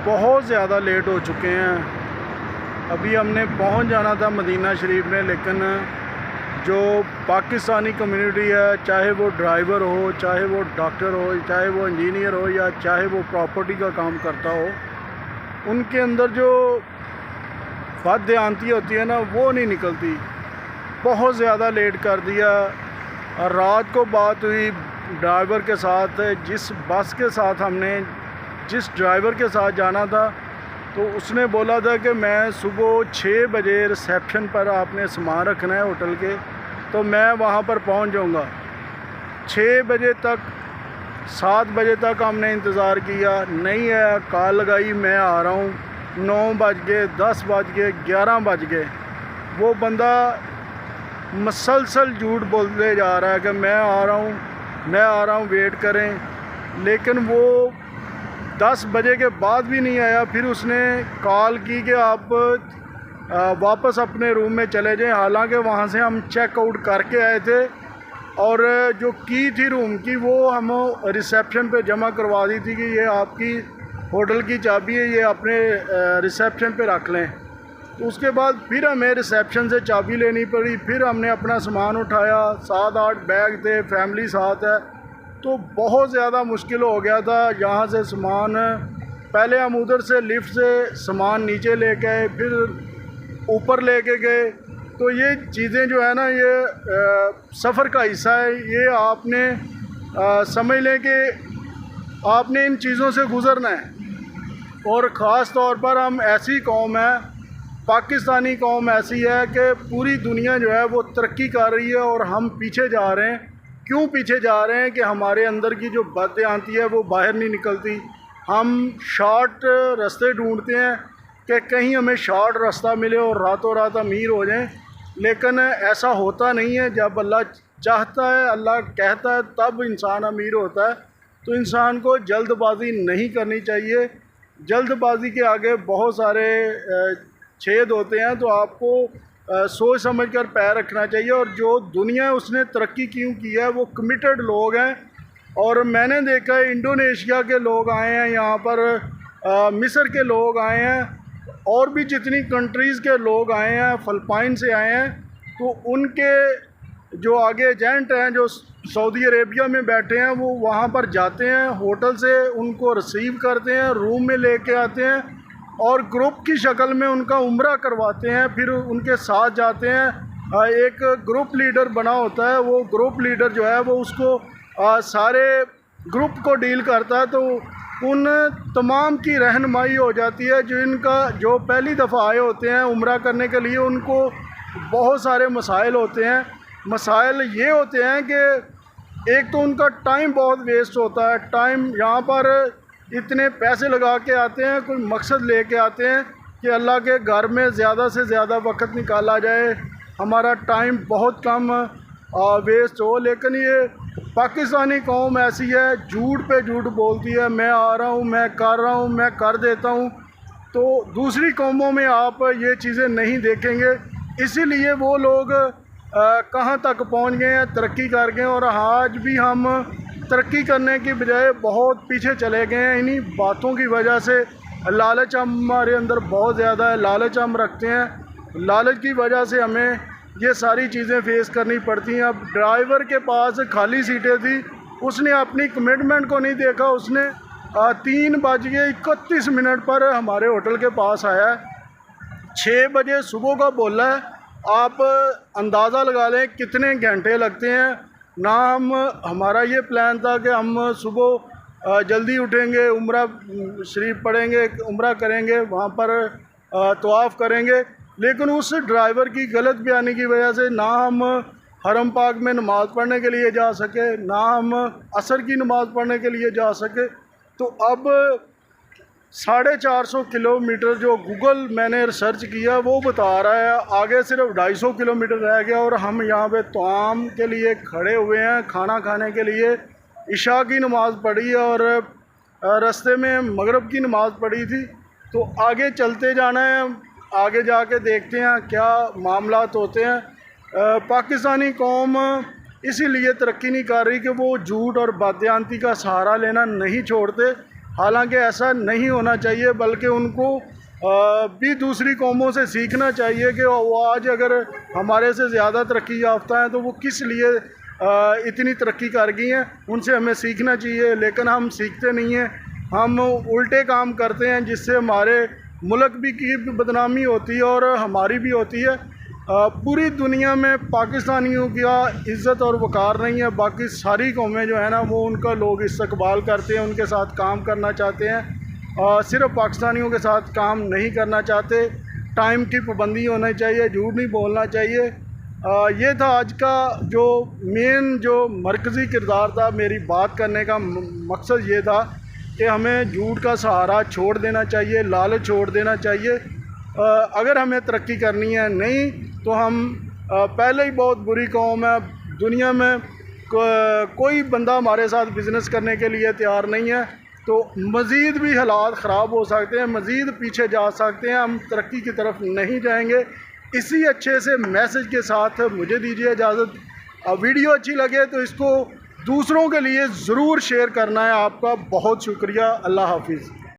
बहुत ज़्यादा लेट हो चुके हैं। अभी हमने पहुंच जाना था मदीना शरीफ में, लेकिन जो पाकिस्तानी कम्युनिटी है, चाहे वो ड्राइवर हो, चाहे वो डॉक्टर हो, चाहे वो इंजीनियर हो, या चाहे वो प्रॉपर्टी का काम करता हो, उनके अंदर जो बददियानती होती है ना, वो नहीं निकलती। बहुत ज़्यादा लेट कर दिया। और रात को बात हुई ड्राइवर के साथ, जिस बस के साथ हमने जिस ड्राइवर के साथ जाना था, तो उसने बोला था कि मैं सुबह 6 बजे रिसेप्शन पर आपने सामान रखना है होटल के, तो मैं वहाँ पर पहुँच जाऊँगा। 6 बजे तक 7 बजे तक हमने इंतज़ार किया, नहीं है। कॉल लगाई, मैं आ रहा हूँ। 9 बज गए, 10 बज गए, 11 बज गए। वो बंदा मसलसल झूठ बोलते जा रहा है कि मैं आ रहा हूँ, मैं आ रहा हूँ, वेट करें। लेकिन वो 10 बजे के बाद भी नहीं आया। फिर उसने कॉल की कि आप वापस अपने रूम में चले जाएं। हालांकि वहाँ से हम चेकआउट करके आए थे और जो की थी रूम की, वो हम रिसेप्शन पे जमा करवा दी थी कि ये आपकी होटल की चाबी है, ये अपने रिसेप्शन पे रख लें। तो उसके बाद फिर हमें रिसेप्शन से चाबी लेनी पड़ी। फिर हमने अपना सामान उठाया, 7-8 बैग थे, फैमिली साथ है, तो बहुत ज़्यादा मुश्किल हो गया था। यहाँ से सामान, पहले हम उधर से लिफ्ट से सामान नीचे लेके आए, फिर ऊपर लेके गए। तो ये चीज़ें जो है ना, ये सफ़र का हिस्सा है। ये आपने समझ लें कि आपने इन चीज़ों से गुज़रना है। और ख़ास तौर पर हम ऐसी कौम है, पाकिस्तानी कौम ऐसी है कि पूरी दुनिया जो है वो तरक्की कर रही है और हम पीछे जा रहे हैं। क्यों पीछे जा रहे हैं? कि हमारे अंदर की जो बददियानती है वो बाहर नहीं निकलती। हम शॉर्ट रास्ते ढूंढते हैं कि कहीं हमें शॉर्ट रास्ता मिले और रातों रात अमीर हो जाएं, लेकिन ऐसा होता नहीं है। जब अल्लाह चाहता है, अल्लाह कहता है, तब इंसान अमीर होता है। तो इंसान को जल्दबाजी नहीं करनी चाहिए। जल्दबाजी के आगे बहुत सारे छेद होते हैं, तो आपको सोच समझ कर पैर रखना चाहिए। और जो दुनिया है उसने तरक्की क्यों की है, वो कमिटेड लोग हैं। और मैंने देखा है इंडोनेशिया के लोग आए हैं यहाँ पर, मिस्र के लोग आए हैं, और भी जितनी कंट्रीज़ के लोग आए हैं, फ़िलिपाइन से आए हैं। तो उनके जो आगे एजेंट हैं जो सऊदी अरेबिया में बैठे हैं, वो वहाँ पर जाते हैं, होटल से उनको रिसीव करते हैं, रूम में लेके आते हैं और ग्रुप की शक्ल में उनका उम्रा करवाते हैं। फिर उनके साथ जाते हैं। एक ग्रुप लीडर बना होता है, वो ग्रुप लीडर जो है वो उसको सारे ग्रुप को डील करता है। तो उन तमाम की रहनुमाई हो जाती है। जो पहली दफ़ा आए होते हैं उम्रा करने के लिए, उनको बहुत सारे मसाइल होते हैं। मसाइल ये होते हैं कि एक तो उनका टाइम बहुत वेस्ट होता है। टाइम यहाँ पर इतने पैसे लगा के आते हैं, कोई मकसद लेके आते हैं कि अल्लाह के घर में ज़्यादा से ज़्यादा वक्त निकाला जाए, हमारा टाइम बहुत कम वेस्ट हो। लेकिन ये पाकिस्तानी कौम ऐसी है, झूठ पे झूठ बोलती है। मैं आ रहा हूँ, मैं कर रहा हूँ, मैं कर देता हूँ। तो दूसरी कौमों में आप ये चीज़ें नहीं देखेंगे। इसीलिए वो लोग कहाँ तक पहुँच गए हैं, तरक्की कर गए। और आज भी हम तरक्की करने की बजाय बहुत पीछे चले गए हैं इन्हीं बातों की वजह से। लालच हमारे अंदर बहुत ज़्यादा है, लालच हम रखते हैं। लालच की वजह से हमें ये सारी चीज़ें फेस करनी पड़ती हैं। अब ड्राइवर के पास खाली सीटें थी, उसने अपनी कमिटमेंट को नहीं देखा। उसने 3:31 पर हमारे होटल के पास आया। 6 बजे सुबह का बोला है। आप अंदाज़ा लगा लें कितने घंटे लगते हैं। ना हमारा ये प्लान था कि हम सुबह जल्दी उठेंगे, उम्रा शरीफ पढ़ेंगे, उम्रा करेंगे, वहाँ पर तवाफ़ करेंगे। लेकिन उस ड्राइवर की गलत बयानी की वजह से ना हम हरम पाक में नमाज़ पढ़ने के लिए जा सके, ना हम असर की नमाज़ पढ़ने के लिए जा सके। तो अब 450 किलोमीटर जो गूगल मैंने रिसर्च किया वो बता रहा है, आगे सिर्फ 250 किलोमीटर रह गया और हम यहाँ पे तवाम के लिए खड़े हुए हैं, खाना खाने के लिए। इशा की नमाज़ पढ़ी और रास्ते में मगरिब की नमाज़ पढ़ी थी। तो आगे चलते जाना है, आगे जाके देखते हैं क्या मामलात होते हैं। पाकिस्तानी कौम इसीलिए तरक्की नहीं कर रही कि वो झूठ और बददियानती का सहारा लेना नहीं छोड़ते। हालांकि ऐसा नहीं होना चाहिए, बल्कि उनको भी दूसरी कौमों से सीखना चाहिए कि वो आज अगर हमारे से ज़्यादा तरक्की याफ्ता हैं तो वो किस लिए इतनी तरक्की कर गई हैं, उनसे हमें सीखना चाहिए। लेकिन हम सीखते नहीं हैं, हम उल्टे काम करते हैं जिससे हमारे मुल्क भी की बदनामी होती है और हमारी भी होती है। पूरी दुनिया में पाकिस्तानियों का इज़्ज़त और वक़ार नहीं है, बाकी सारी कौमें जो है ना वो उनका लोग इस्तकबाल करते हैं, उनके साथ काम करना चाहते हैं। सिर्फ पाकिस्तानियों के साथ काम नहीं करना चाहते। टाइम की पाबंदी होनी चाहिए, झूठ नहीं बोलना चाहिए। ये था आज का जो मेन जो मरकज़ी किरदार था, मेरी बात करने का मकसद ये था कि हमें झूठ का सहारा छोड़ देना चाहिए, लालच छोड़ देना चाहिए। अगर हमें तरक्की करनी है, नहीं तो हम पहले ही बहुत बुरी कौम है, दुनिया में कोई बंदा हमारे साथ बिज़नेस करने के लिए तैयार नहीं है, तो मज़ीद भी हालात ख़राब हो सकते हैं, मज़ीद पीछे जा सकते हैं, हम तरक्की की तरफ नहीं जाएंगे। इसी अच्छे से मैसेज के साथ मुझे दीजिए इजाज़त। वीडियो अच्छी लगे तो इसको दूसरों के लिए ज़रूर शेयर करना है। आपका बहुत शुक्रिया। अल्लाह हाफिज़।